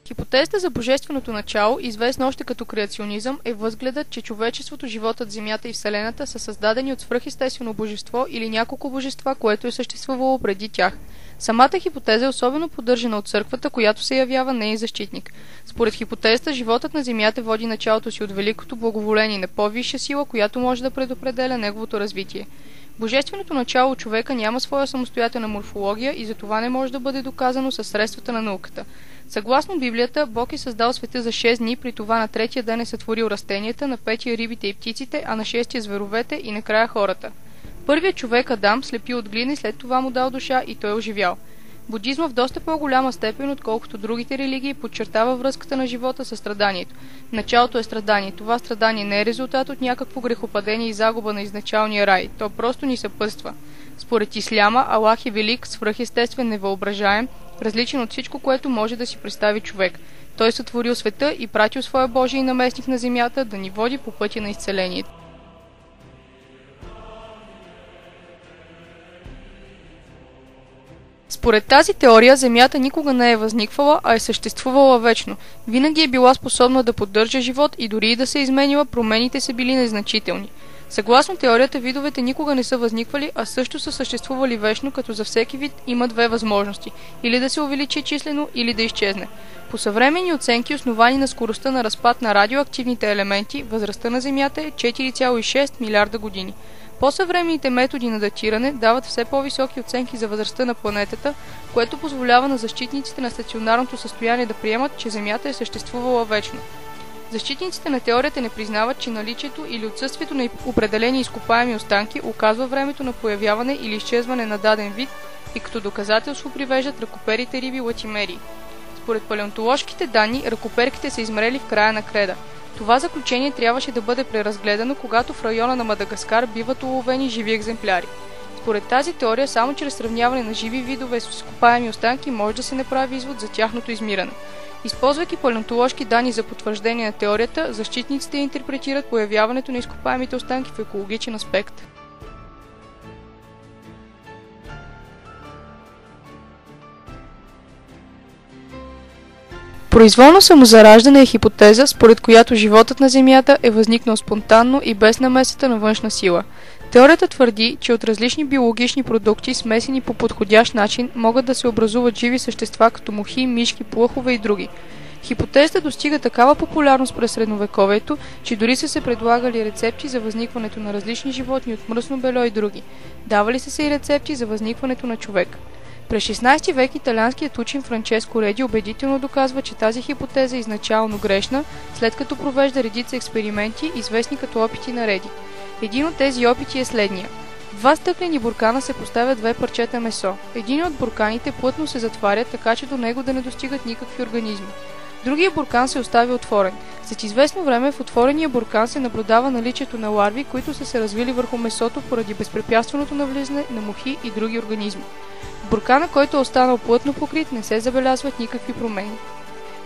Хипотезата за божественото начало, известна още като креационизъм, е възгледът, че човечеството, животът, земята и Вселената са създадени от свръхестествено божество или няколко божества, което е съществувало преди тях. Самата хипотеза е особено поддържана от църквата, която се явява неин защитник. Според хипотезата, животът на Земята води началото си от великото благоволение на по-висша сила, която може да предопределя неговото развитие. Божественото начало човека няма своя самостоятелна морфология и затова не може да бъде доказано със средствата на науката. Съгласно Библията, Бог е създал света за 6 дни, при това на третия ден е сътворил растенията, на петия рибите и птиците, а на шестия зверовете и накрая хората. Първият човек Адам слепи от глина и след това му дал душа и той оживял. Будизма в доста по-голяма степен, отколкото другите религии, подчертава връзката на живота със страданието. Началото е страдание. Това страдание не е резултат от някакво грехопадение и загуба на изначалния рай. То просто ни съпътства. Според исляма, Аллах е велик, свръхестествен, невъображаем, различен от всичко, което може да си представи човек. Той сътворил света и пратил своя Божий наместник на земята да ни води по пътя на изцелението. Според тази теория, Земята никога не е възниквала, а е съществувала вечно. Винаги е била способна да поддържа живот и дори и да се изменила, промените са били незначителни. Съгласно теорията, видовете никога не са възниквали, а също са съществували вечно, като за всеки вид има две възможности – или да се увеличи числено, или да изчезне. По съвременни оценки, основани на скоростта на разпад на радиоактивните елементи, възрастта на Земята е 4,6 милиарда години. По-съвременните методи на датиране дават все по-високи оценки за възрастта на планетата, което позволява на защитниците на стационарното състояние да приемат, че Земята е съществувала вечно. Защитниците на теорията не признават, че наличието или отсъствието на определени изкопаеми останки оказва времето на появяване или изчезване на даден вид и като доказателство привеждат ръкоперите риби латимерии. Според палеонтоложките данни, ръкоперките са измрели в края на креда. Това заключение трябваше да бъде преразгледано, когато в района на Мадагаскар биват уловени живи екземпляри. Според тази теория, само чрез сравняване на живи видове с изкопаеми останки може да се направи извод за тяхното измиране. Използвайки палеонтоложки данни за потвърждение на теорията, защитниците интерпретират появяването на изкопаемите останки в екологичен аспект. Произволно самозараждане е хипотеза, според която животът на Земята е възникнал спонтанно и без намесата на външна сила. Теорията твърди, че от различни биологични продукти, смесени по подходящ начин, могат да се образуват живи същества като мухи, мишки, плъхове и други. Хипотезата достига такава популярност през средновековието, че дори са се предлагали рецепти за възникването на различни животни от мръсно бельо и други. Давали са се и рецепти за възникването на човек. През 16 век италианският учен Франческо Реди убедително доказва, че тази хипотеза е изначално грешна, след като провежда редица експерименти, известни като опити на Реди. Един от тези опити е следния. В 2 стъклени буркана се поставят 2 парчета месо. Един от бурканите плътно се затваря, така че до него да не достигат никакви организми. Другия буркан се оставя отворен. След известно време в отворения буркан се наблюдава наличието на ларви, които са се развили върху месото поради безпрепятственото навлизане на мухи и други организми. В буркана, който е останал плътно покрит, не се забелязват никакви промени.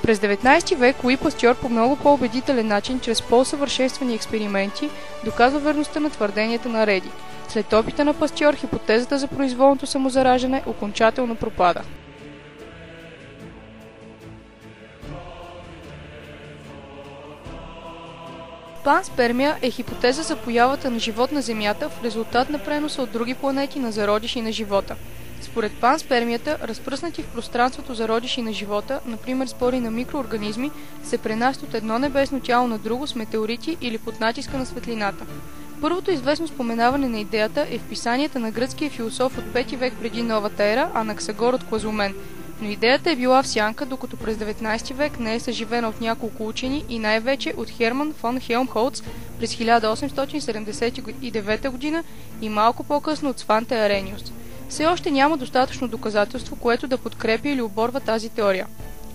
През 19 век Луи Пастьор по много по-убедителен начин, чрез по-усъвършенствани експерименти, доказва верността на твърденията на Реди. След опита на Пастьор, хипотезата за произволното самозараждане окончателно пропада. Панспермия е хипотеза за появата на живот на Земята в резултат на преноса от други планети на зародиши на живота. Според панспермията, разпръснати в пространството зародиши на живота, например спори на микроорганизми, се пренасят от едно небесно тяло на друго с метеорити или под натиска на светлината. Първото известно споменаване на идеята е в писанията на гръцкия философ от 5 век преди новата ера Анаксагор от Клазумен, но идеята е била в сянка, докато през 19 век не е съживена от няколко учени и най-вече от Херман фон Хелмхолц през 1879 г. и малко по-късно от Сванте Арениус. Все още няма достатъчно доказателство, което да подкрепи или оборва тази теория.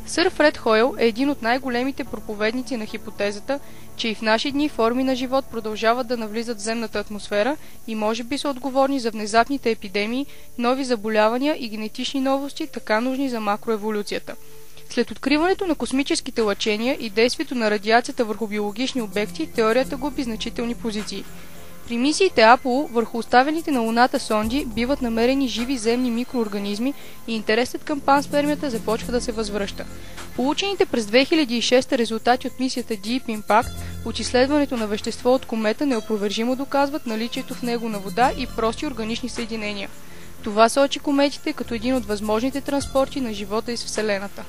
Сър Фред Хойл е един от най-големите проповедници на хипотезата, че и в наши дни форми на живот продължават да навлизат в земната атмосфера и може би са отговорни за внезапните епидемии, нови заболявания и генетични новости, така нужни за макроеволюцията. След откриването на космическите лъчения и действието на радиацията върху биологични обекти, теорията губи значителни позиции. При мисиите Аполо върху оставените на Луната сонди биват намерени живи земни микроорганизми и интересът към панспермията започва да се възвръща. Получените през 2006 резултати от мисията Deep Impact от изследването на вещество от комета неопровержимо доказват наличието в него на вода и прости органични съединения. Това сочи кометите като един от възможните транспорти на живота из Вселената.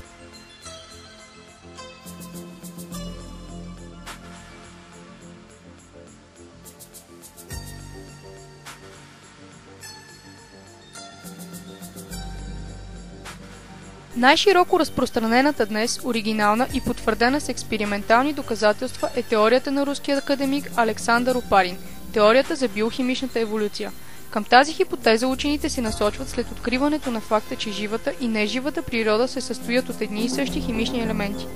Най-широко разпространената днес, оригинална и потвърдена с експериментални доказателства е теорията на руския академик Александър Опарин – теорията за биохимичната еволюция. Към тази хипотеза учените се насочват след откриването на факта, че живата и неживата природа се състоят от едни и същи химични елементи.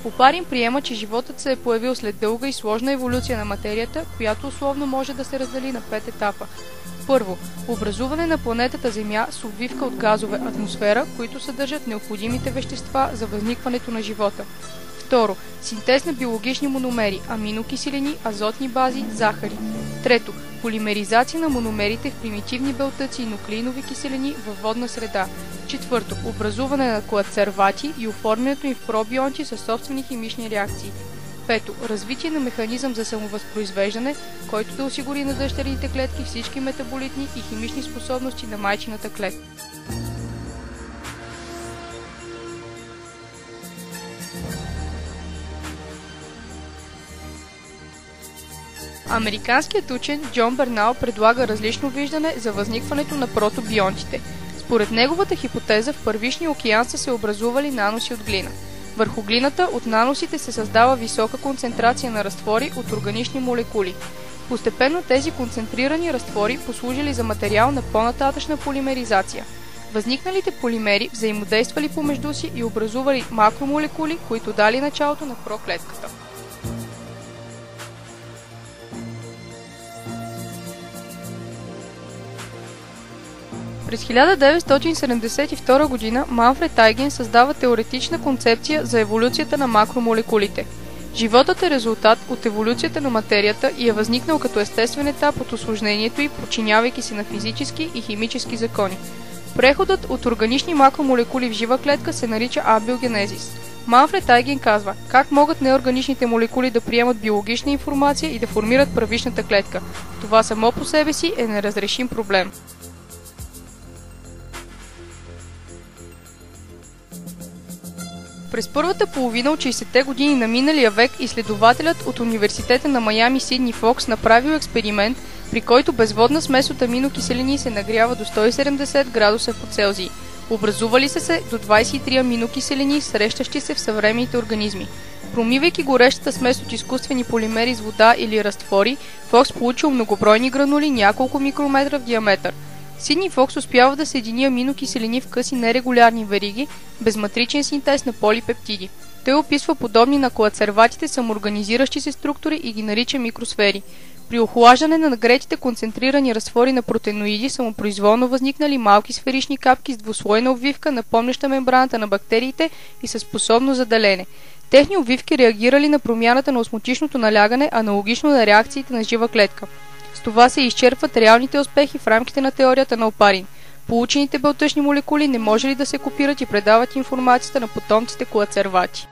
Опарин приема, че животът се е появил след дълга и сложна еволюция на материята, която условно може да се раздели на 5 етапа. Първо, образуване на планетата Земя с обвивка от газове атмосфера, които съдържат необходимите вещества за възникването на живота. Второ, синтез на биологични мономери, аминокиселини, азотни бази, захари. Трето, полимеризация на мономерите в примитивни белтъци и нуклеинови киселини във водна среда. Четвърто, образуване на коацервати и оформянето им в пробионти със собствени химични реакции. Пето, развитие на механизъм за самовъзпроизвеждане, който да осигури на дъщерните клетки всички метаболитни и химични способности на майчината клетка. Американският учен Джон Бернал предлага различно виждане за възникването на протобионтите. Според неговата хипотеза в първичния океан са се образували наноси от глина. Върху глината от наносите се създава висока концентрация на разтвори от органични молекули. Постепенно тези концентрирани разтвори послужили за материал на по-нататъчна полимеризация. Възникналите полимери взаимодействали помежду си и образували макромолекули, които дали началото на проклетката. През 1972 г. Манфред Айген създава теоретична концепция за еволюцията на макромолекулите. Животът е резултат от еволюцията на материята и е възникнал като естествен етап от усложнението й, подчинявайки се на физически и химически закони. Преходът от органични макромолекули в жива клетка се нарича абиогенезис. Манфред Айген казва, как могат неорганичните молекули да приемат биологична информация и да формират първичната клетка. Това само по себе си е неразрешим проблем. През първата половина от 60-те години на миналия век изследователят от университета на Майами Сидни Фокс направил експеримент, при който безводна смес от аминокиселини се нагрява до 170 градуса по Целзий. Образували се до 23 аминокиселини, срещащи се в съвременните организми. Промивайки горещата смес от изкуствени полимери с вода или разтвори, Фокс получил многобройни гранули няколко микрометра в диаметър. Сидни Фокс успява да съедини аминокиселини в къси нерегулярни вериги, без матричен синтез на полипептиди. Той описва подобни на коацерватите самоорганизиращи се структури и ги нарича микросфери. При охлаждане на нагретите концентрирани разтвори на протеиноиди самопроизволно възникнали малки сферични капки с двуслойна обвивка, напомняща мембраната на бактериите и със способност за делене. Техни обвивки реагирали на промяната на осмотичното налягане, аналогично на реакциите на жива клетка. С това се изчерпват реалните успехи в рамките на теорията на Опарин. Получените белтъчни молекули не може ли да се копират и предават информацията на потомците коацервати?